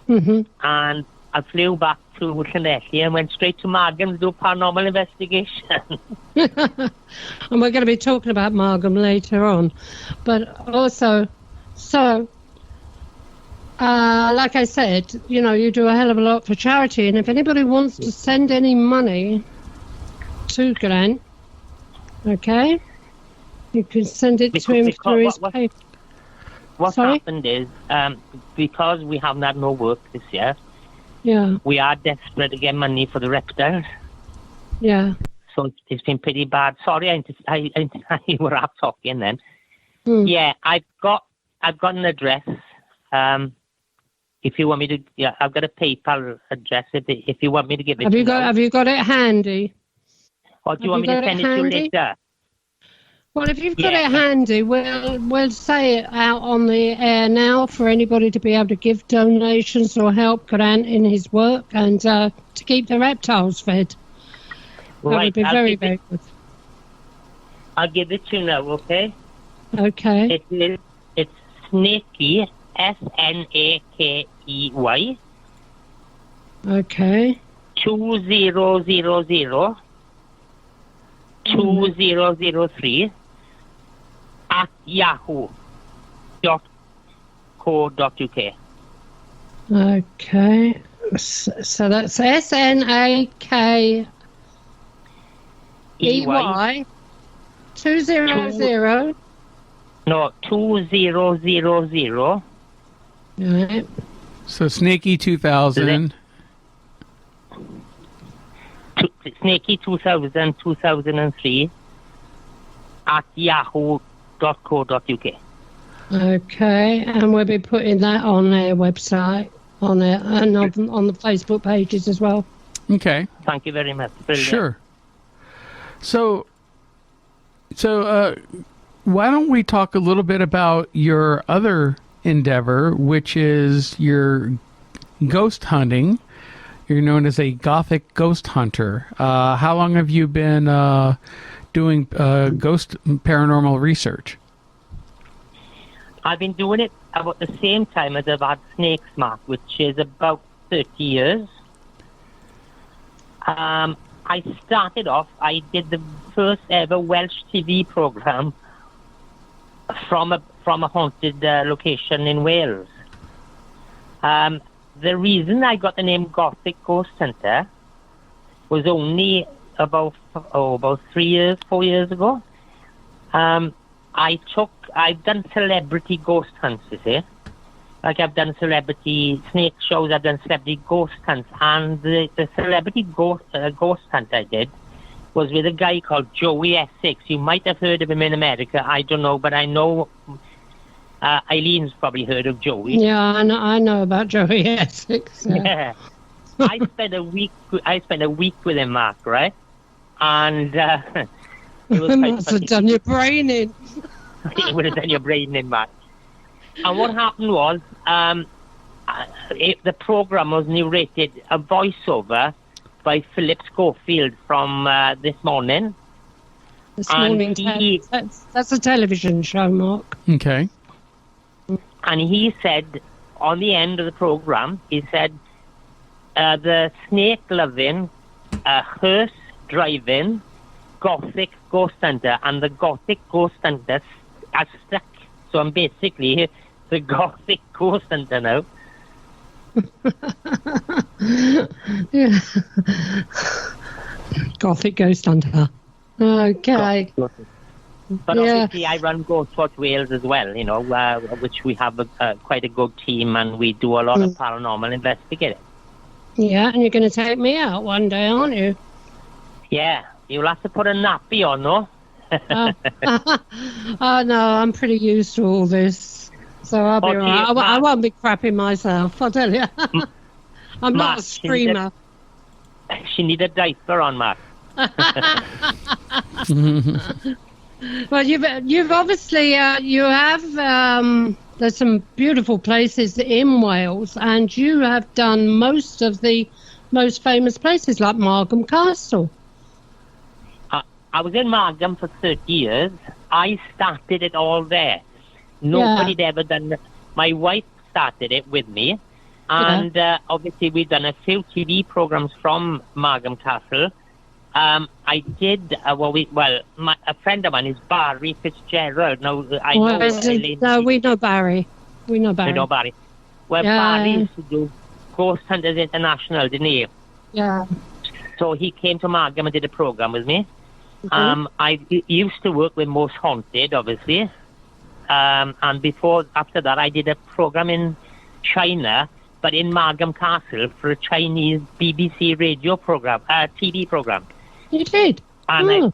And I flew back to Llanelli and went straight to Margam to do a paranormal investigation. And we're going to be talking about Margam later on. But also, like I said, you do a hell of a lot for charity. And if anybody wants to send any money to Geraint, okay, you can send it to him through his paper. What's happened is, because we haven't had no work this year, we are desperate to get money for the reptiles. Yeah. So it's been pretty bad. Sorry, I were up talking then. Yeah, I've got an address. If you want me to, I've got a PayPal address. If you want me to give it, have you got it handy? Or do you want me to send it to you later? Well, if you've got it handy, we'll say it out on the air now for anybody to be able to give donations or help Geraint in his work and to keep the reptiles fed. That would be very, very good. I'll give it to you now, okay? Okay. It's Snakey, Snakey. Okay. 2000 2003 at yahoo.co.uk. Okay. So that's SNAKEY 200. No, 2000. Right. So Snakey 2000. Snakey 2000, 2003 at yahoo.co.uk. Okay, and we'll be putting that on their website, on there, and on the Facebook pages as well. Okay. Thank you very much. Brilliant. Sure. So why don't we talk a little bit about your other endeavor, which is your ghost hunting. You're known as a Gothic ghost hunter. How long have you been doing ghost paranormal research? I've been doing it about the same time as I've had snakes, Mark, which is about 30 years. I started off, I did the first ever Welsh TV program from a haunted location in Wales. The reason I got the name Gothic Ghost Hunter was only about 4 years ago. I've done celebrity ghost hunts, you see. Like I've done celebrity snake shows, I've done celebrity ghost hunts, and the celebrity ghost hunt I did was with a guy called Joey Essex. You might have heard of him in America, I don't know, but I know Eileen's probably heard of Joey. Yeah, I know about Joey Essex. Yeah. I spent a week with him, Mark, right? And it was must have done your brain in. It would have done your brain in, Mark. And what happened was, the program was narrated a voiceover by Philip Schofield from This Morning. This Morning. That's a television show, Mark. Okay. And he said, on the end of the program, he said, the snake-loving, hearse-driving, Gothic ghost hunter, and the Gothic ghost hunter are stuck. So I'm basically the Gothic ghost hunter now. Yeah. Gothic ghost hunter. Okay. But obviously I run Ghost Watch Wales as well, you know, which we have quite a good team, and we do a lot of paranormal investigating. Yeah, and you're going to take me out one day, aren't you? Yeah, you'll have to put a nappy on, no? Oh, no, I'm pretty used to all this, so I'll be all right. I won't be crapping myself, I'll tell you. I'm not a screamer. She need a diaper on, Mark. Well, you've obviously you have there's some beautiful places in Wales, and you have done most of the most famous places like Margam Castle. I was in Margam for 30 years. I started it all there. Nobody'd ever done it. My wife started it with me, And obviously we've done a few TV programs from Margam Castle. I did, a friend of mine is Barry Fitzgerald. Now, we know Barry. We know Barry. You know Barry. Well, Barry used to do Ghost Hunters International, didn't he? Yeah. So he came to Margam and did a program with me. Mm-hmm. I used to work with Most Haunted, obviously. And after that, I did a program in China, but in Margam Castle for a Chinese BBC radio program, TV program. You did? And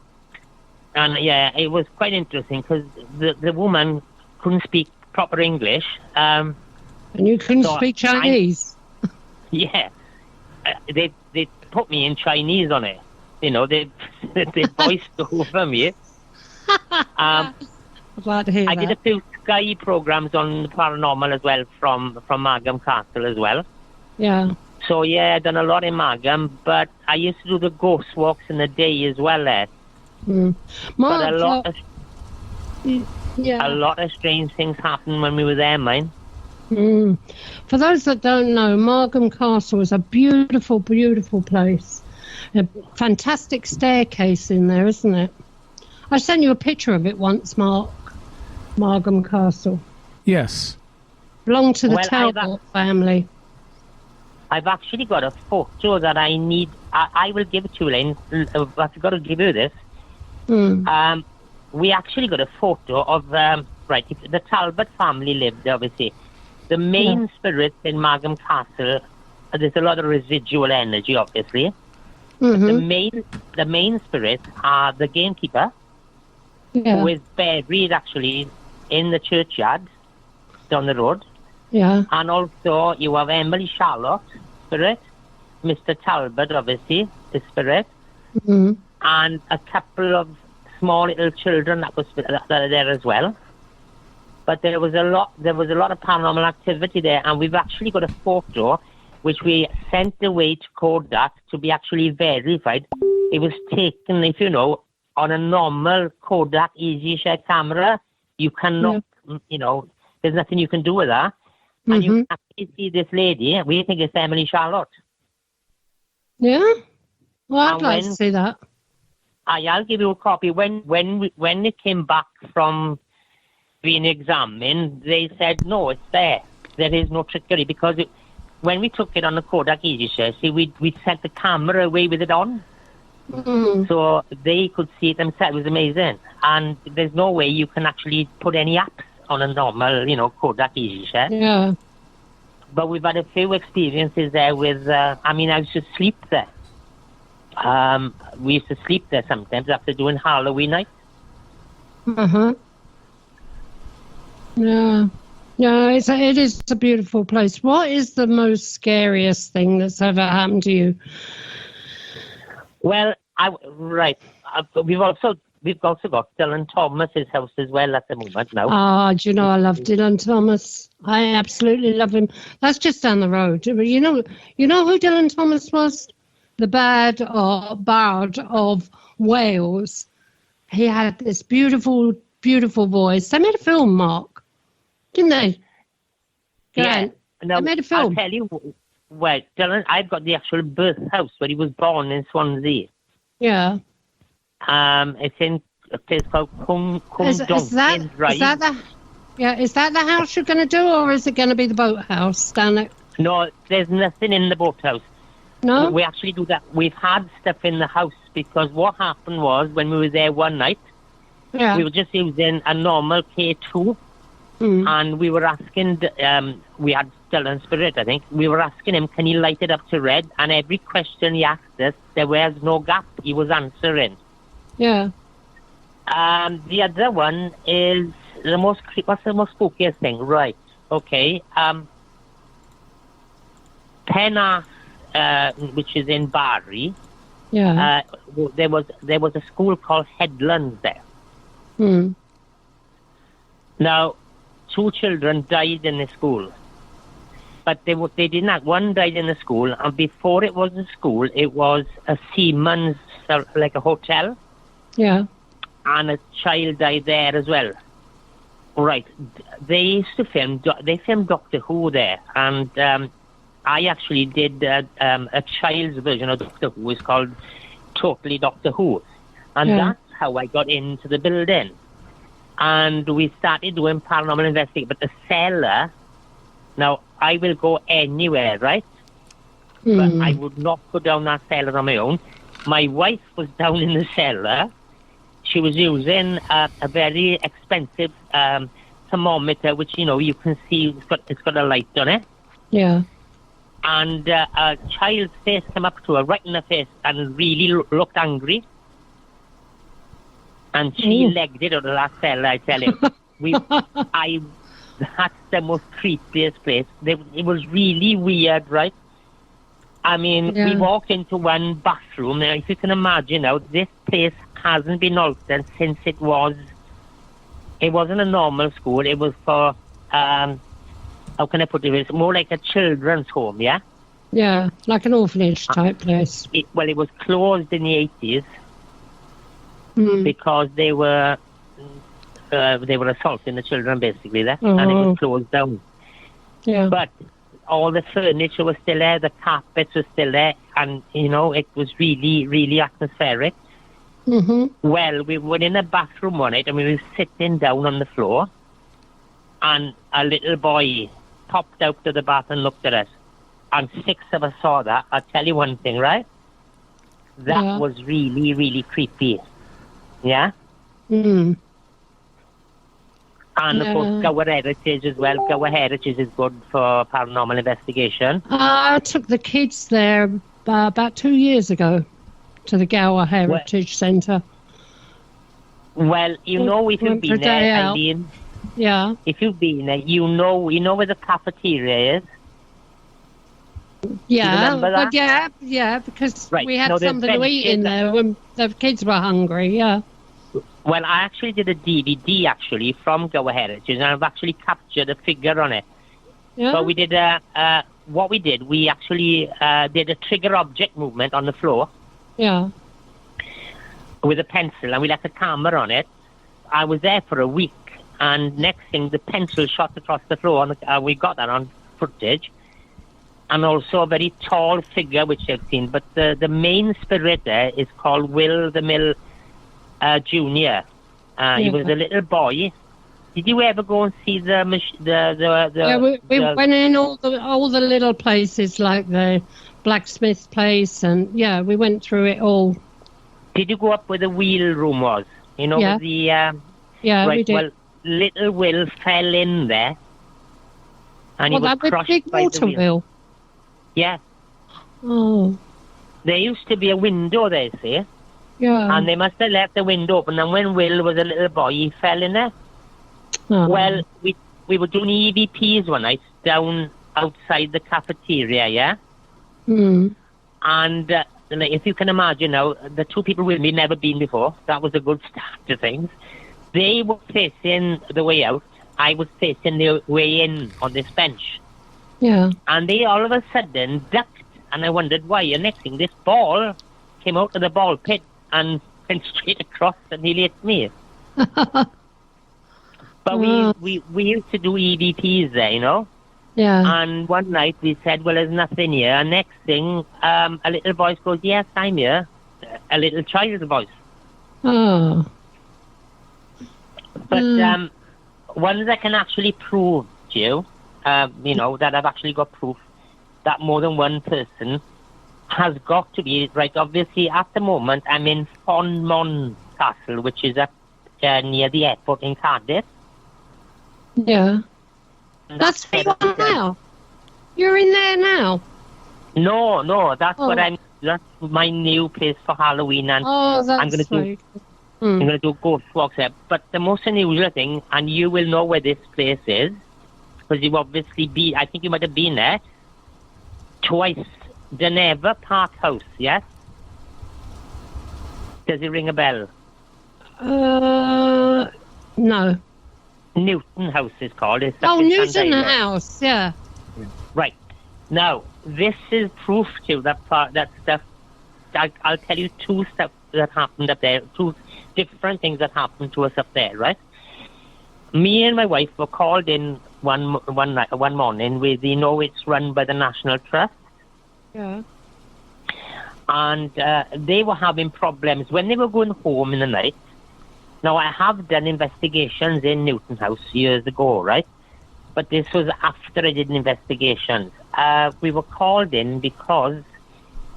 it was quite interesting because the woman couldn't speak proper English. And you couldn't speak Chinese? Yeah. They put me in Chinese on it. You know, they voiced over me. Glad to hear I that. did a few Sky programs on Paranormal as well from Margam Castle as well. Yeah. So, I've done a lot in Margam, but I used to do the ghost walks in the day as well there. But a lot of strange things happened when we were there, mine. For those that don't know, Margam Castle is a beautiful, beautiful place. A fantastic staircase in there, isn't it? I sent you a picture of it once, Mark. Margam Castle. Yes. Belonged to the Talbot family. I've actually got a photo that I need. I will give it to you, Lynn. I've got to give you this. We actually got a photo of, the Talbot family lived, obviously. The main spirits in Margam Castle, there's a lot of residual energy, obviously. Mm-hmm. The main spirits are the gamekeeper, who is buried actually in the churchyard down the road. Yeah. And also you have Emily Charlotte, spirit, Mr. Talbot, obviously, the spirit, and a couple of small little children that are there as well. But there was a lot of paranormal activity there, and we've actually got a photo which we sent away to Kodak to be actually verified. It was taken, if you know, on a normal Kodak easy share camera. You cannot, there's nothing you can do with that. And you can actually see this lady. We think it's Emily Charlotte. Yeah? Well, I'd like to see that. I'll give you a copy. When it came back from being examined, they said, no, it's there. There is no trickery. Because when we took it on the Kodak Easy Share, we sent the camera away with it on. So they could see it themselves. It was amazing. And there's no way you can actually put any apps on a normal, Kodak Easy Share. Yeah. But we've had a few experiences there with, I used to sleep there. We used to sleep there sometimes after doing Halloween night. Yeah. Yeah, it is a beautiful place. What is the most scariest thing that's ever happened to you? Well, we've also got Dylan Thomas's house as well at the moment now. Do you know I love Dylan Thomas? I absolutely love him. That's just down the road. You know who Dylan Thomas was? The bard of Wales. He had this beautiful, beautiful voice. They made a film, Mark, didn't they? Yeah. They made a film. I'll tell you. Well, Dylan, I've got the actual birth house where he was born in Swansea. Yeah. It's in a place called Is that the house you're going to do, or is it going to be the boathouse down there? No, there's nothing in the boathouse. No? We actually do that. We've had stuff in the house because what happened was when we were there one night, we were just using a normal K2 and we were asking, we had Dylan Spirit, I think. We were asking him, can he light it up to red? And every question he asked us, there was no gap. He was answering. Yeah. The other one is what's the most spookiest thing? Right. Okay. Penarth, which is in Barry. Yeah. There was a school called Headlands there. Now, 2 children died in the school. But they did not. One died in the school, and before it was a school, it was a seaman's, like a hotel. Yeah. And a child died there as well. Right. They used to film. They filmed Doctor Who there, and I actually did a child's version of Doctor Who. It's called Totally Doctor Who. And that's how I got into the building. And we started doing paranormal investigation. But the cellar, now, I will go anywhere, right? But I would not go down that cellar on my own. My wife was down in the cellar. She was using a very expensive thermometer, which, you can see it's got a light on it. Yeah. And a child's face came up to her right in the face and really looked angry. And she legged it out of that cellar, I tell you. That's the most creepiest place. It was really weird, right? I mean, we walked into one bathroom. Now, if you can imagine now, this place hasn't been altered since it wasn't a normal school. It was for, how can I put it? It's more like a children's home, yeah? Yeah, like an orphanage type place. It was closed in the 80s because they were assaulting the children, basically, there, and it was closed down. Yeah. But all the furniture was still there, the carpets were still there, and, it was really, really atmospheric. Well, we were in a bathroom one night, and we were sitting down on the floor, and a little boy popped out of the bath and looked at us. And 6 of us saw that. I'll tell you one thing, right? That was really, really creepy. Yeah? Mm. And, of course, Gower Heritage as well. Gower Heritage is good for paranormal investigation. I took the kids there about 2 years ago to the Gower Heritage Centre. Well, if you've been there, Eileen, if you've been there, you know where the cafeteria is. Yeah, but because we had something to eat in there when the kids were hungry, Well, I actually did a DVD, from Gower Heritage, and I've actually captured a figure on it. Yeah. So we did we actually did a trigger object movement on the floor. Yeah. With a pencil, and we left a camera on it. I was there for a week, and next thing, the pencil shot across the floor, and we got that on footage. And also a very tall figure, which I've seen. But the main spirit there is called Will the Mill Jr. He was a little boy. Did you ever go and see the we went in all the little places, like the blacksmith place, and we went through it all. Did you go up where the wheel room was? Where the right, we did. Well, little Will fell in there, and he was crushed big by water the wheel. wheel. Yeah. Oh. There used to be a window there, see? Yeah. And they must have left the window open, and when Will was a little boy, he fell in there. Oh. Well, we were doing EVPs one night down outside the cafeteria, yeah? Mm. And if you can imagine now, the 2 people with me never been before. That was a good start to things. They were facing the way out. I was facing the way in on this bench. Yeah. And they all of a sudden ducked, and I wondered why. And next thing, this ball came out of the ball pit and went straight across and nearly hit me. But we used to do EVPs there, Yeah. And one night we said, well, there's nothing here. And next thing, a little voice goes, yes, I'm here. A little child's voice. Oh. But ones I can actually prove to you, that I've actually got proof that more than one person has got to be, right, obviously at the moment I'm in Fonmon Castle, which is up near the airport in Cardiff. Yeah. That's where you are now? You're in there now? No, that's that's my new place for Halloween, and that's I'm going to do ghost walks there. But the most unusual thing, and you will know where this place is, because you've obviously I think you might have been there twice. Geneva Park House, yes? Does it ring a bell? No. Newton House is called. Newton House, yeah. Right. Now, this is proof to that stuff. I'll tell you 2 stuff that happened up there, 2 different things that happened to us up there, right? Me and my wife were called in one morning with, it's run by the National Trust. Yeah. And they were having problems when they were going home in the night. Now, I have done investigations in Newton House years ago, right? But this was after I did an investigation. We were called in because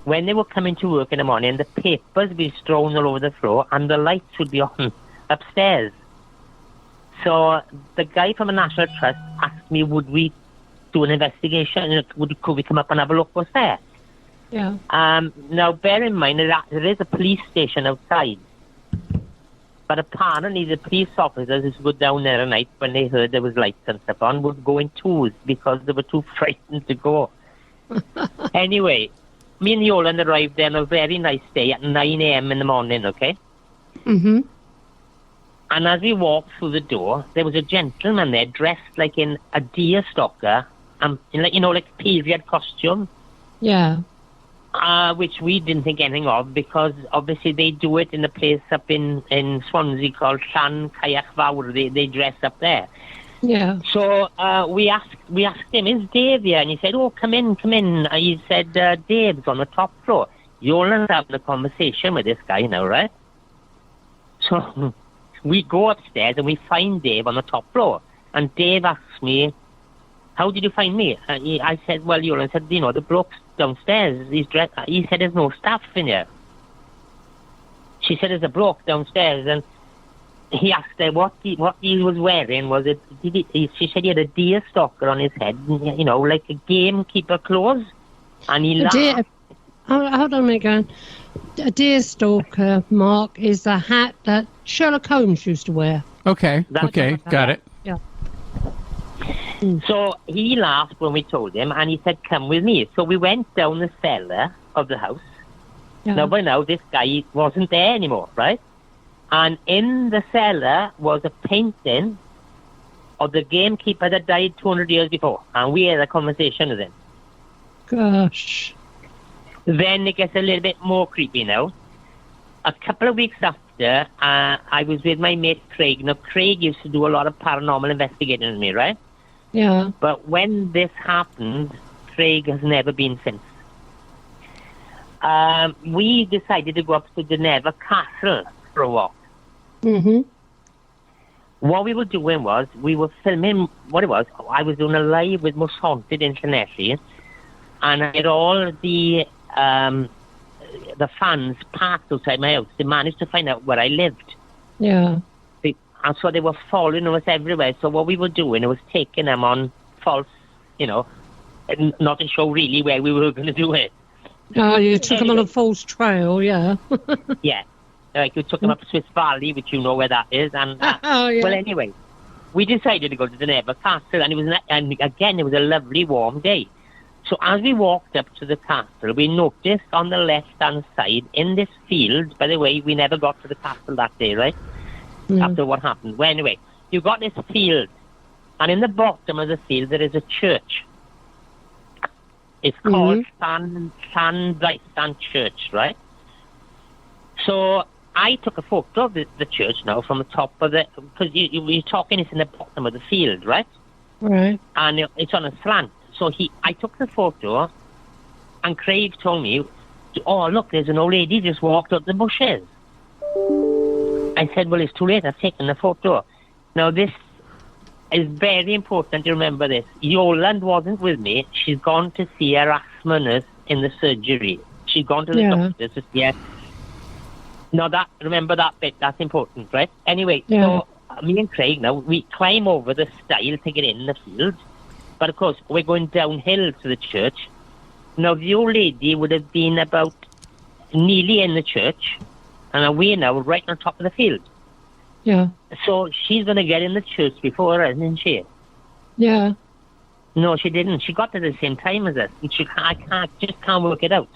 when they were coming to work in the morning, the papers would be strewn all over the floor and the lights would be on upstairs. So the guy from the National Trust asked me, would we do an investigation? Could we come up and have a look what's there? Yeah. Now, bear in mind, there is a police station outside. But apparently the police officers who go down there at night when they heard there was lights and stuff on would go in twos because they were too frightened to go. Anyway, me and Yoland arrived there on a very nice day at 9 a.m. in the morning, okay? Mm-hmm. And as we walked through the door, there was a gentleman there dressed like in a deer stalker, like period costume. Yeah. Which we didn't think anything of because obviously they do it in a place up in Swansea called Llan Kayak Fawr. They dress up there. Yeah. So we asked him, is Dave here? And he said, oh, come in. He said, Dave's on the top floor. Yoland's having a conversation with this guy now, right? So we go upstairs and we find Dave on the top floor. And Dave asks me, how did you find me? I said, well, Yoland said, the bloke's downstairs. He's dressed. He said, there's no staff in here. She said, there's a bloke downstairs. And he asked her what he was wearing. Was it? She said he had a deer stalker on his head, like a gamekeeper clothes. And he laughed. Hold on, Megan. A deer stalker, Mark, is the hat that Sherlock Holmes used to wear. Okay. Got it. Yeah. So he laughed when we told him, and he said, come with me. So we went down the cellar of the house. Yeah. Now, by now, this guy wasn't there anymore, right? And in the cellar was a painting of the gamekeeper that died 200 years before. And we had a conversation with him. Gosh. Then it gets a little bit more creepy now. A couple of weeks after, I was with my mate Craig. Now, Craig used to do a lot of paranormal investigating with me, right? Yeah. But when this happened, Craig has never been since. We decided to go up to Geneva Castle for a walk. Mm-hmm. What we were doing was, we were filming, I was doing a live with Most Haunted internationally, and I had all the fans parked outside my house. They managed to find out where I lived. Yeah. And so they were following us everywhere. So what we were doing, it was taking them on false, not to show really where we were going to do it. Oh, you took them on a false trail, yeah. Yeah. Like we took them up Swiss Valley, which you know where that is. And oh, yeah. Well, anyway, we decided to go to the Geneva Castle, and again, it was a lovely warm day. So as we walked up to the castle, we noticed on the left-hand side, in this field, by the way, we never got to the castle that day, right? After what happened. Well, anyway, you got this field, and in the bottom of the field there is a church. It's called San Church, right? So I took a photo of the church now from the top of because you're talking it's in the bottom of the field, right? Right. And it's on a slant. So I took the photo, and Craig told me, oh, look, there's an old lady just walked up the bushes. I said, well, it's too late. I've taken the photo. Now, this is very important to remember this. Yoland wasn't with me. She's gone to see her asthma nurse in the surgery. She's gone to the doctor to see her. Now, remember that bit. That's important, right? Anyway, so me and Craig, now, we climb over the stile to get in the field. But, of course, we're going downhill to the church. Now, the old lady would have been about nearly in the church. And we're now right on top of the field. Yeah. So she's going to get in the church before us, isn't she? Yeah. No, she didn't. She got there at the same time as us. And I just can't work it out.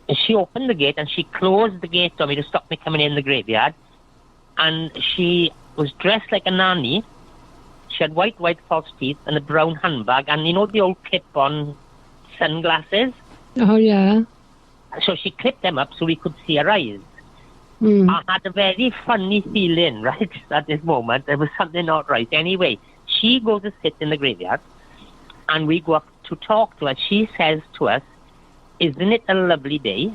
And she opened the gate and she closed the gate on me to stop me coming in the graveyard. And she was dressed like a nanny. She had white false teeth and a brown handbag. And you know the old clip-on sunglasses? Oh, yeah. So she clipped them up so we could see her eyes. I had a very funny feeling, right, at this moment. There was something not right. Anyway, she goes to sit in the graveyard, and we go up to talk to her. She says to us, "Isn't it a lovely day?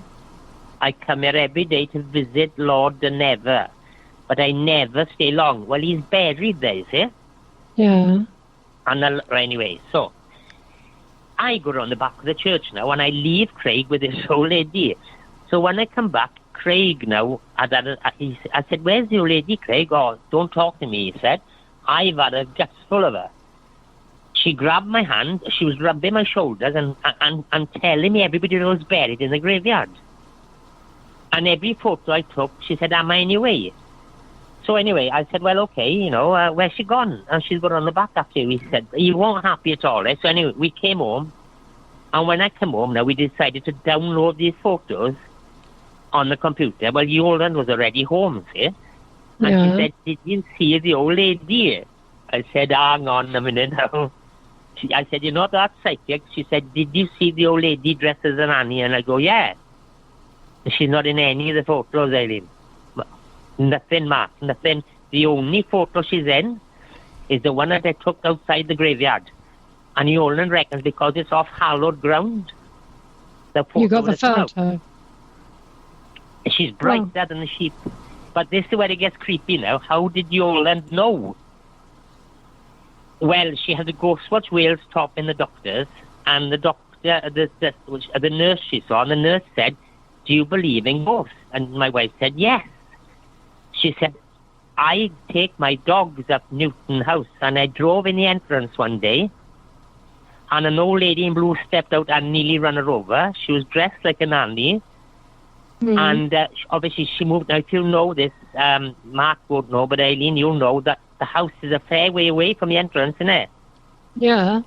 I come here every day to visit Lord Never, but I never stay long." Well, he's buried there, you see? Yeah. And anyway, so I go around the back of the church now, and I leave Craig with this old lady. So when I come back, Craig now, I said, "Where's the old lady, Craig?" "Oh, don't talk to me," he said. "I've had a guts full of her. She grabbed my hand, she was rubbing my shoulders and telling me everybody was buried in the graveyard. And every photo I took, she said, "Am I in your way?" So anyway, I said, "Well, okay, where's she gone?" And she's got on the back after you. He said, "You weren't happy at all." So anyway, we came home. And when I came home, now we decided to download these photos on the computer. Well, Yolan was already home, see? And she said, "Did you see the old lady?" I said, "Hang on a minute now." I said, "You're not that psychic." She said, "Did you see the old lady dressed as an Annie?" And I go, "Yeah." She's not in any of the photos, Eileen. Nothing, Mark, nothing. The only photo she's in is the one that I took outside the graveyard. And Yolan reckons because it's off hallowed ground. You got the photo? She's brighter than the sheep. But this is where it gets creepy now. How did Yolan know? Well, she had a Ghost Watch Wales top in the doctor's, and the doctor, the nurse she saw, and the nurse said, "Do you believe in ghosts?" And my wife said, "Yes." She said, "I take my dogs up Newton House, and I drove in the entrance one day, and an old lady in blue stepped out and nearly ran her over. She was dressed like a nanny, and obviously she moved." Now, if you know this, Mark won't know, but Eileen, you'll know that the house is a fair way away from the entrance, isn't it? Yeah.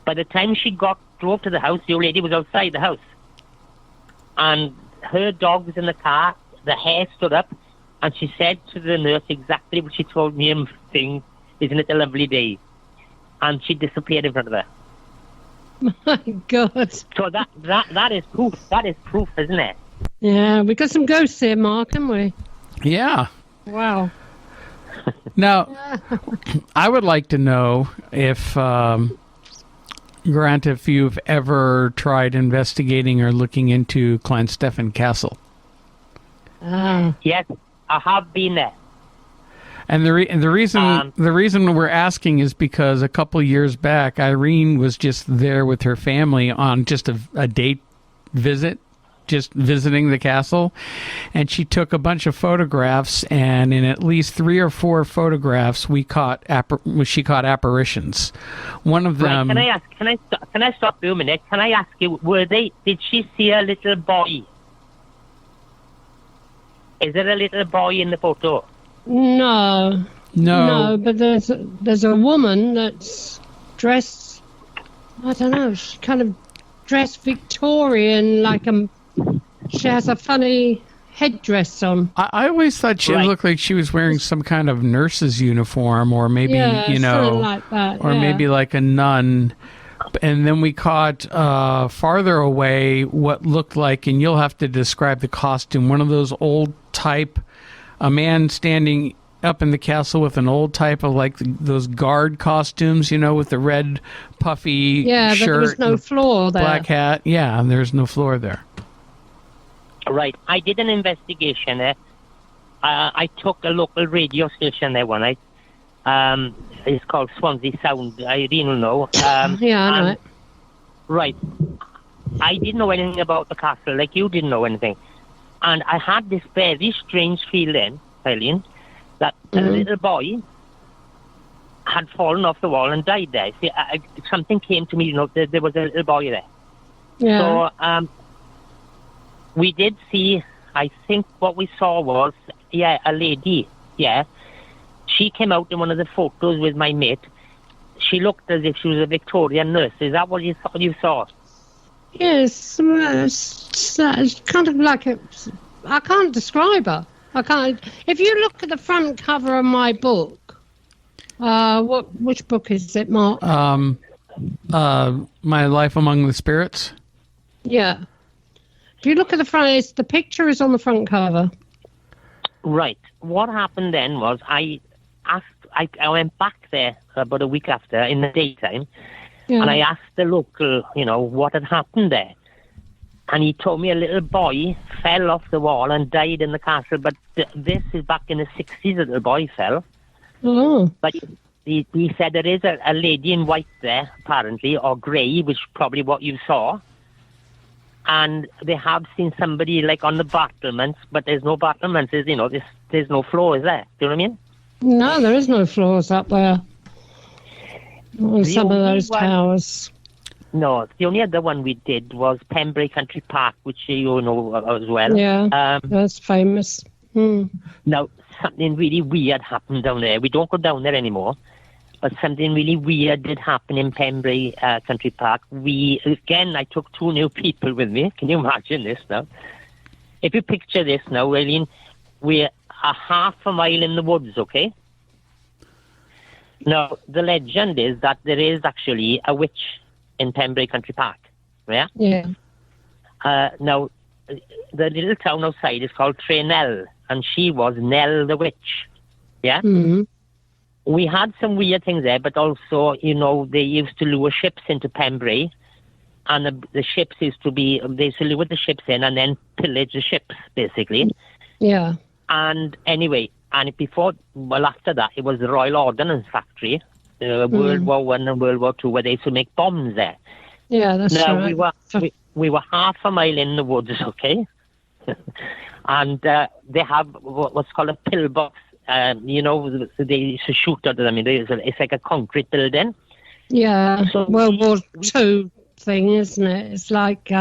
By the time she drove to the house, the old lady was outside the house. And her dog was in the car, the hair stood up, and she said to the nurse exactly what she told me and thing, "Isn't it a lovely day?" And she disappeared in front of her. My God. So that is proof. That is proof, isn't it? Yeah, we got some ghosts here, Mark, haven't we? Yeah. Wow. Now, I would like to know if, Grant, if you've ever tried investigating or looking into Clonstefan Castle. Yes, I have been there. And the reason we're asking is because a couple years back, Irene was just there with her family on just a date visit, just visiting the castle, and she took a bunch of photographs, and in at least 3 or 4 photographs she caught apparitions. One of them. Right, can I stop you a minute? Can I ask you, did she see a little boy? Is there a little boy in the photo? No, but there's a woman that's dressed, I don't know, she kind of dressed Victorian, like she has a funny headdress on. I always thought she looked like she was wearing some kind of nurse's uniform, or maybe, something like that, or maybe like a nun. And then we caught farther away what looked like, and you'll have to describe the costume, one of those old type, a man standing up in the castle with an old type of like those guard costumes, with the red puffy shirt. But there was no floor there. Black hat. Yeah, and there's no floor there. Right. I did an investigation there. I took a local radio station there one night. It's called Swansea Sound. I didn't know. I know it. Right. I didn't know anything about the castle, like you didn't know anything. And I had this very strange feeling, Eileen, that a little boy had fallen off the wall and died there. See, something came to me, there was a little boy there. Yeah. So, we did see, I think what we saw was, a lady, She came out in one of the photos with my mate. She looked as if she was a Victorian nurse. Is that what you saw? Yes, it's kind of like I can't describe her. I can't. If you look at the front cover of my book, which book is it, Mark? My Life Among the Spirits. Yeah. If you look at the front, the picture is on the front cover. Right. What happened then was I asked I went back there about a week after in the daytime, Yeah. and I asked the local, what had happened there. And he told me a little boy fell off the wall and died in the castle. But this is back in the 60s, a little boy fell. Oh. But he said there is a lady in white there, apparently, or grey, which is probably what you saw. And they have seen somebody like on the battlements, but there's no battlements. There's no floors there. Do you know what I mean? No, there is no floors up there on some of those towers. No, the only other one we did was Pembrey Country Park, which you know as well. Yeah, that's famous. Now, something really weird happened down there. We don't go down there anymore, but something really weird did happen in Pembrey Country Park. I took 2 new people with me. Can you imagine this now? If you picture this now, Eileen, we're a half a mile in the woods, okay? Now, the legend is that there is actually a witch in Pembrey Country Park, yeah? Yeah. Now, the little town outside is called Trenell, and she was Nell the witch, yeah? Mm-hmm. We had some weird things there, but also, they used to lure ships into Pembrey, and the ships they used to lure the ships in and then pillage the ships, basically. Yeah. And anyway, after that, it was the Royal Ordnance Factory, World War I and World War II, where they used to make bombs there. Yeah, that's right. We were half a mile in the woods, okay? And they have what's called a pillbox. They used to shoot out of them. It's like a concrete building. Yeah, So World War II thing, isn't it? It's like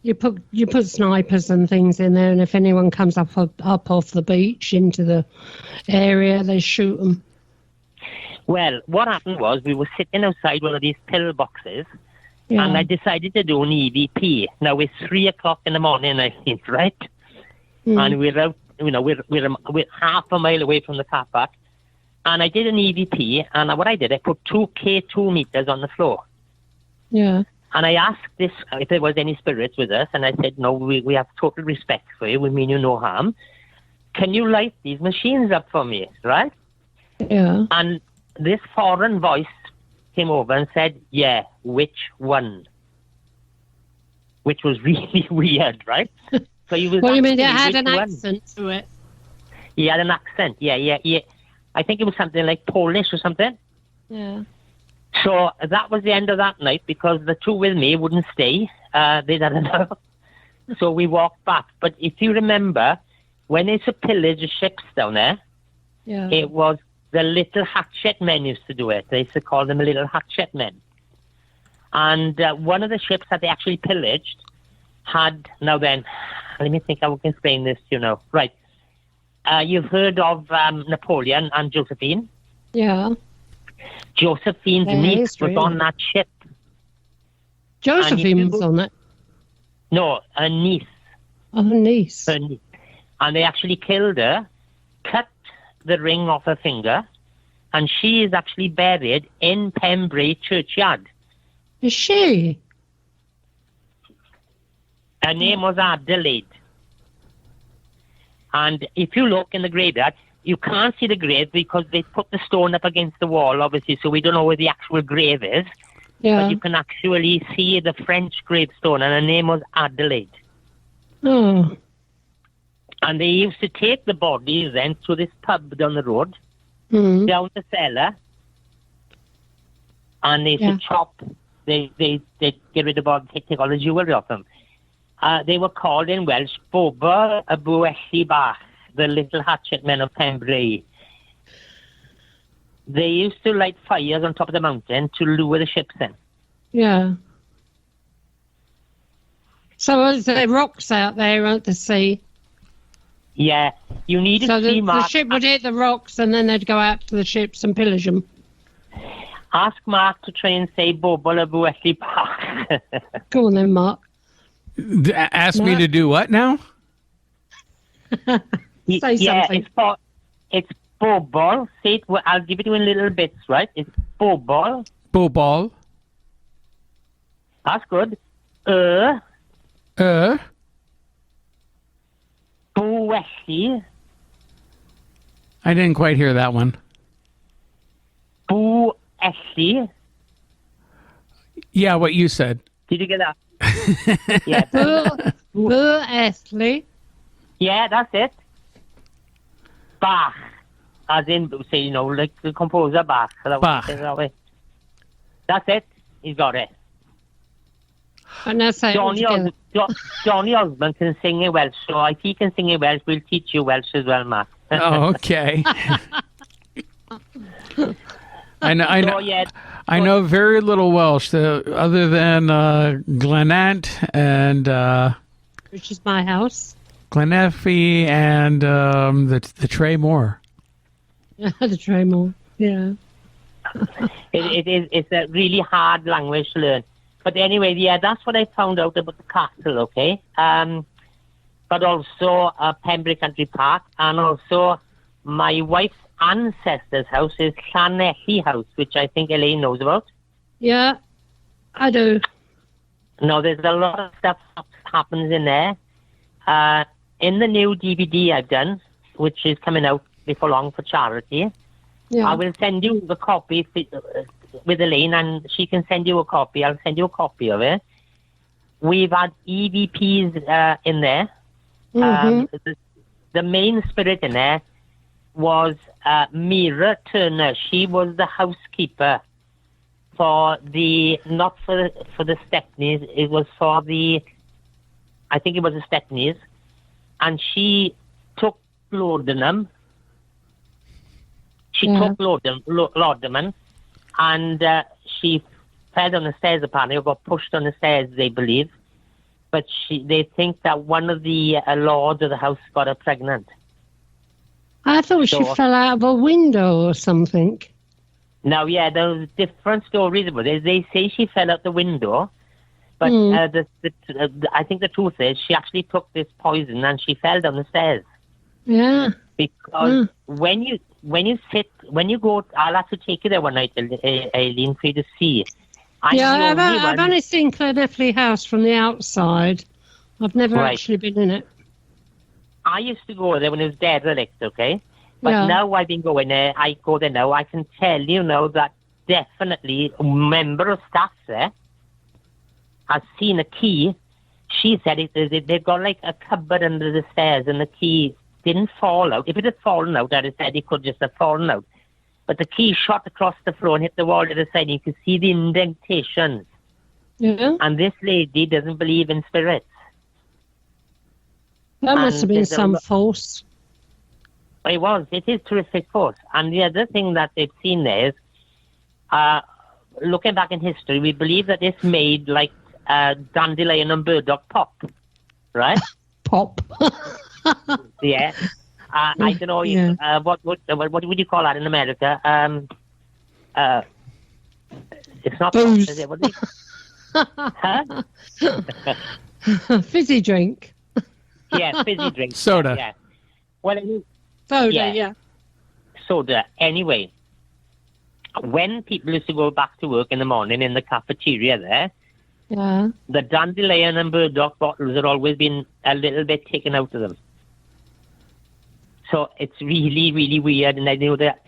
you put snipers and things in there, and if anyone comes up off the beach into the area, they shoot them. Well, what happened was we were sitting outside one of these pillboxes, and I decided to do an EVP. Now it's 3:00 in the morning, I think, right? And we're out. We're half a mile away from the car park, and I did an EVP. And what I did, I put 2 K2 meters on the floor. Yeah. And I asked this if there was any spirits with us, and I said, no, we have total respect for you. We mean you no harm. Can you light these machines up for me, right? Yeah. And this foreign voice came over and said, yeah, which one? Which was really weird, right? So he was. What do you mean? It had which an one? accent to it. He had an accent, yeah. I think it was something like Polish or something. Yeah. So that was the end of that night because the 2 with me wouldn't stay. They didn't know. So we walked back. But if you remember, when they used to pillage the ships down there, it was the little hatchet men used to do it. They used to call them little hatchet men. And one of the ships that they actually pillaged had, now then, let me think how we can explain this, Right. You've heard of Napoleon and Josephine? Yeah. Josephine's niece was on that ship. Josephine was on it? No, a niece. Oh, her niece. Her niece. And they actually killed her, cut the ring off her finger, and she is actually buried in Pembrey churchyard. Is she? Her name was Adelaide. And if you look in the graveyard, you can't see the grave because they put the stone up against the wall, obviously, so we don't know where the actual grave is. Yeah. But you can actually see the French gravestone, and her name was Adelaide. Oh. And they used to take the bodies then to this pub down the road, down the cellar, and they used to chop. They get rid of all, take all the jewelry off them. They were called in Welsh Bobl y Bwelli Bach, the little hatchet men of Pembrey. They used to light fires on top of the mountain to lure the ships in. Yeah. So there rocks out there at the sea? Yeah, you needed so to see Mark. The ship would hit the rocks and then they'd go out to the ships and pillage them. Ask Mark to try and say Bobl y Bwelli Bach. Go on then, Mark. Ask me to do what now? Say something. It's Bobl. Say it. I'll give it to you in little bits, right? It's Bobl. Bobl. That's good. Bwelli. I didn't quite hear that one. Eshley. Yeah, what you said. Did you get that? Yeah. Boo Astley. Yeah, that's it. Bach. As in, say, you know, like the composer Bach. Bach. That's it. He's got it. And that's it altogether. Johnny Osmond can sing in Welsh, so if he can sing in Welsh, we'll teach you Welsh as well, Matt. Oh, okay. I know very little Welsh, other than Glenant and which is my house. Gleneffy and the Trey Moore. The Trey Moore, yeah. It's a really hard language to learn. But anyway, yeah, that's what I found out about the castle, okay? But also Pembrey Country Park, and also my wife's ancestor's house is Llanelli House, which I think Elaine knows about. Yeah, I do. No, there's a lot of stuff that happens in there. In the new DVD I've done, which is coming out before long for charity, I will send you the copy with Elaine, and she can send you a copy. I'll send you a copy of it. We've had EVPs in there. Mm-hmm. The main spirit in there was Mira Turner. She was the housekeeper for not for the Stepneys. It was for I think it was the Stepneys, and she took laudanum. She took laudanum, and she fell down the stairs apparently, or got pushed on the stairs, they believe. But they think that one of the lords of the house got her pregnant. I thought she fell out of a window or something. Now, yeah, there's different stories about it. They say she fell out the window, but I think the truth is she actually took this poison and she fell down the stairs. Yeah. Because when you go, I'll have to take you there one night, Aileen, for you to see. I've only seen Llanelli House from the outside. I've never actually been in it. I used to go there when it was derelict, okay? But now I've been going there, I go there now, I can tell you now that definitely a member of staff there has seen a key. She said they've got like a cupboard under the stairs and the key didn't fall out. If it had fallen out, I'd have said it could just have fallen out. But the key shot across the floor and hit the wall to the side. You can see the indentations. Yeah. And this lady doesn't believe in spirits. That must have been some force. It is terrific force. And the other thing that they've seen there is, looking back in history, we believe that this made like dandelion and burdock pop, right? Pop. Yeah. I don't know. What would you call that in America? It's not booze. Pop, is it? What is it? Huh? Fizzy drink. Yeah, fizzy drink. Soda. Yeah. Well, soda. Yeah. Soda. Anyway, when people used to go back to work in the morning in the cafeteria there, the dandelion and burdock bottles had always been a little bit taken out of them. So it's really, really weird, and I know that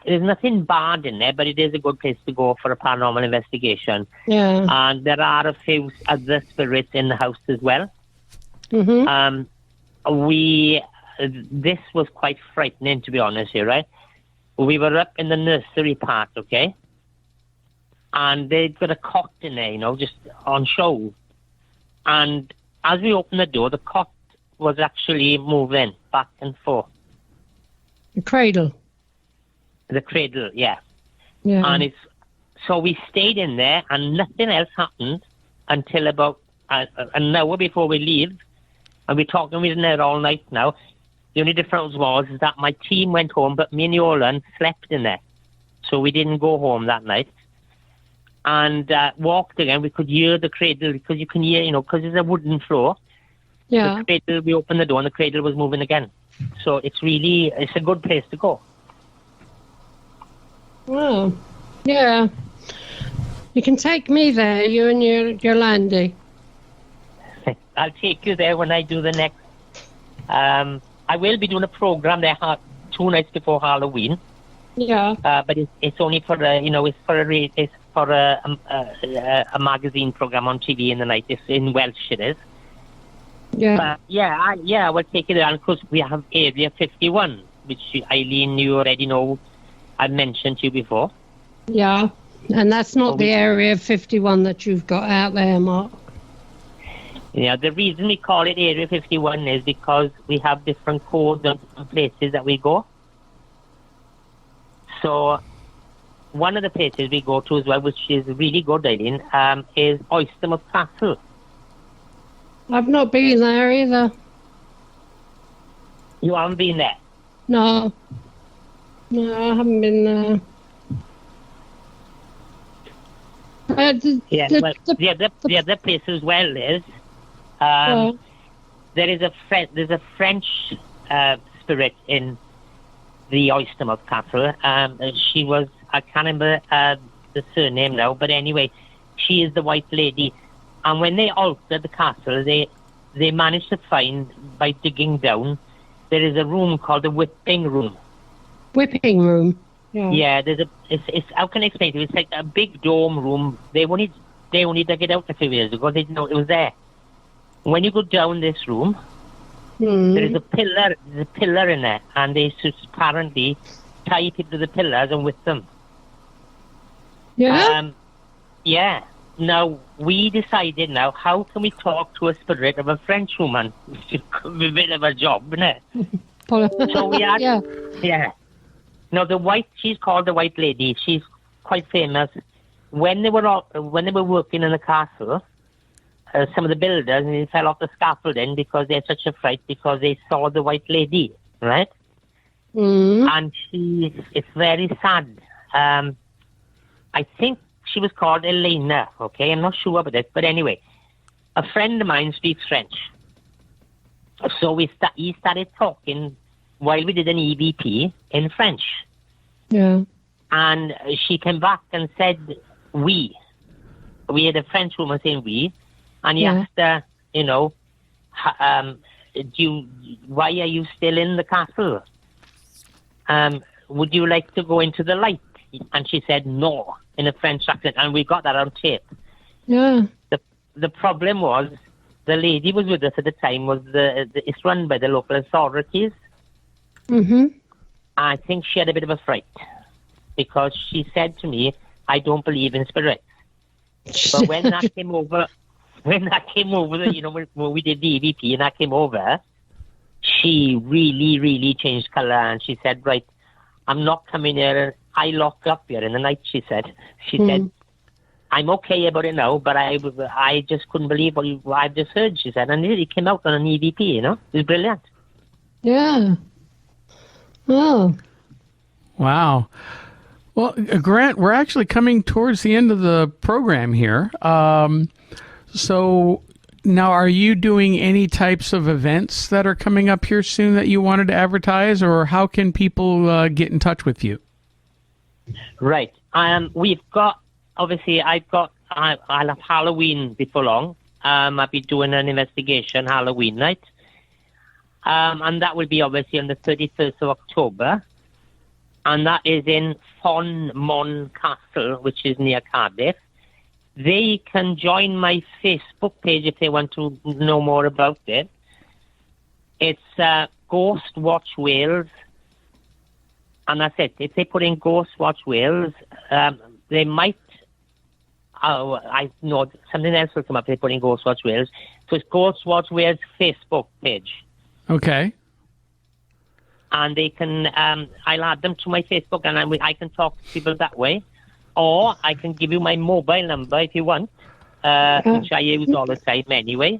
there's nothing bad in there, but it is a good place to go for a paranormal investigation. Yeah. And there are a few other spirits in the house as well. Mm-hmm. This was quite frightening, to be honest here, right? We were up in the nursery part, okay? And they'd got a cot in there, just on show. And as we opened the door, the cot was actually moving back and forth. The cradle. The cradle, yeah. And so we stayed in there and nothing else happened until about an hour before we leave. And we're talking in there all night now. The only difference was is that my team went home, but me and Yolan slept in there. So we didn't go home that night. And walked again. We could hear the cradle, because you can hear, because it's a wooden floor. Yeah. The cradle, we opened the door and the cradle was moving again. So it's a good place to go. Oh, yeah. You can take me there, you and your Landy. I'll take you there when I do the next. I will be doing a program there 2 nights before Halloween. Yeah. But it's only for it's for a magazine program on TV in the night. It's in Welsh, it is. Yeah. I will take it on because we have Area 51, which Eileen, you already know. I've mentioned to you before. Yeah. And that's not the Area 51 that you've got out there, Mark. Yeah, the reason we call it Area 51 is because we have different codes on different places that we go. So, one of the places we go to as well, which is really good, Eileen, is Oystermouth Castle. I've not been there either. You haven't been there? No. No, I haven't been there. The other place as well is there's a French spirit in the Oystermouth Castle. She was, I can't remember the surname now, but anyway, she is the White Lady. And when they altered the castle, they managed to find, by digging down, there is a room called the Whipping Room. Whipping Room? Yeah, it's how can I explain it? It's like a big dome room. They only dug it out a few years ago. They didn't know it was there. When you go down this room, there is a pillar in there, and they apparently tie people to the pillars and with them. Yeah? Yeah. Now, we decided now, how can we talk to a spirit of a French woman? It could be a bit of a job, isn't it? So we had... Yeah. Now, she's called the White Lady. She's quite famous. When they were working in the castle, some of the builders, and they fell off the scaffolding because they had such a fright because they saw the White Lady, right? And it's very sad. I think she was called Elena, okay? I'm not sure about it, but anyway, a friend of mine speaks French. So he started talking while we did an EVP in French. Yeah. And she came back and said, we. We had a French woman saying we. And he asked her, why are you still in the castle? Would you like to go into the light? And she said, no, in a French accent. And we got that on tape. Yeah. The problem was, the lady was with us at the time, it's run by the local authorities. Mm-hmm. I think she had a bit of a fright because she said to me, I don't believe in spirits. But when that came over, when we did the EVP and that came over, she really, really changed colour and she said, right, I'm not coming here. I lock up here in the night, she said. She said, I'm okay about it now, but I just couldn't believe what I've just heard, she said. And it came out on an EVP, It was brilliant. Yeah. Oh. Wow. Well, Grant, we're actually coming towards the end of the program here. So now, are you doing any types of events that are coming up here soon that you wanted to advertise, or how can people get in touch with you? Right. We've got, obviously, I'll have Halloween before long. I'll be doing an investigation Halloween night. And that will be obviously on the 31st of October. And that is in Fonmon Castle, which is near Cardiff. They can join my Facebook page if they want to know more about it. It's Ghost Watch Wales. And that's it. If they put in Ghost Watch Wales, they might... I know something else will come up if they put in Ghost Watch Wales. So it's Ghost Watch Wales Facebook page. Okay. And they can, I'll add them to my Facebook and I can talk to people that way. Or I can give you my mobile number if you want, which I use all the time anyway.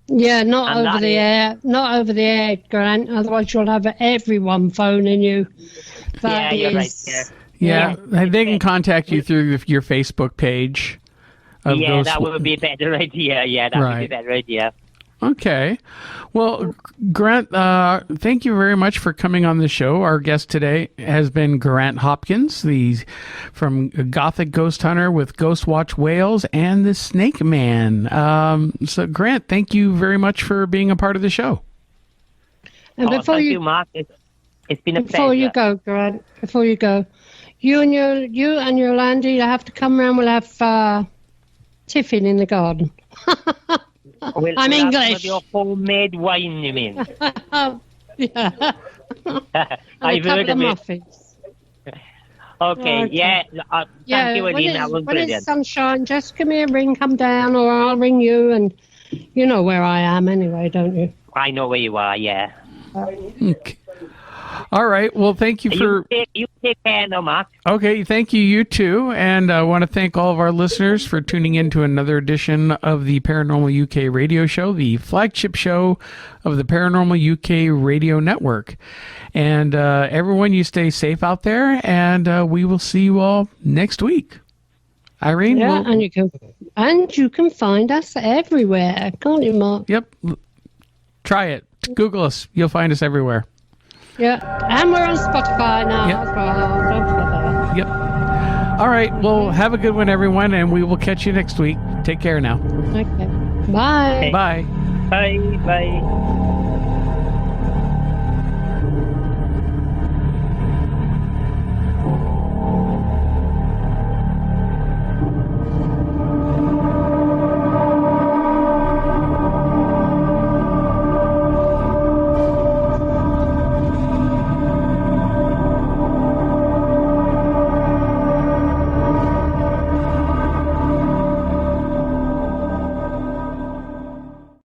Yeah, not over the air. Not over the air, Grant. Otherwise you'll have everyone phoning you. You're right. Yeah, they can contact you through your Facebook page. That would be a better idea. Yeah, that would be a better idea. Okay. Well, Grant, thank you very much for coming on the show. Our guest today has been Geraint Hopkins, from Gothic Ghost Hunter with Ghost Watch Wales and the Snake Man. So, Grant, thank you very much for being a part of the show. And thank you, Mark. It's been a pleasure. Before you go, Grant, You and your Landy, you have to come round. We'll have tiffin in the garden. I'm English. Your homemade wine, you mean? Yeah. I've heard of it. Muffins. Okay, yeah. Thank you, Eileen. That was when brilliant. it's sunshine, just give me a ring, come down, or I'll ring you, and you know where I am anyway, don't you? I know where you are, yeah. Okay. All right. Well, thank you for... You take care now, Mark. Okay, thank you, you too. And I want to thank all of our listeners for tuning in to another edition of the Paranormal UK radio show, the flagship show of the Paranormal UK radio network. And everyone, you stay safe out there, and we will see you all next week. Irene? Yeah, and you can find us everywhere, can't you, Mark? Yep. Try it. Google us. You'll find us everywhere. Yeah, and we're on Spotify now Yep. as well. Don't forget that. Yep. All right. Well, have a good one, everyone, and we will catch you next week. Take care now. Okay. Bye. Bye. Bye. Bye.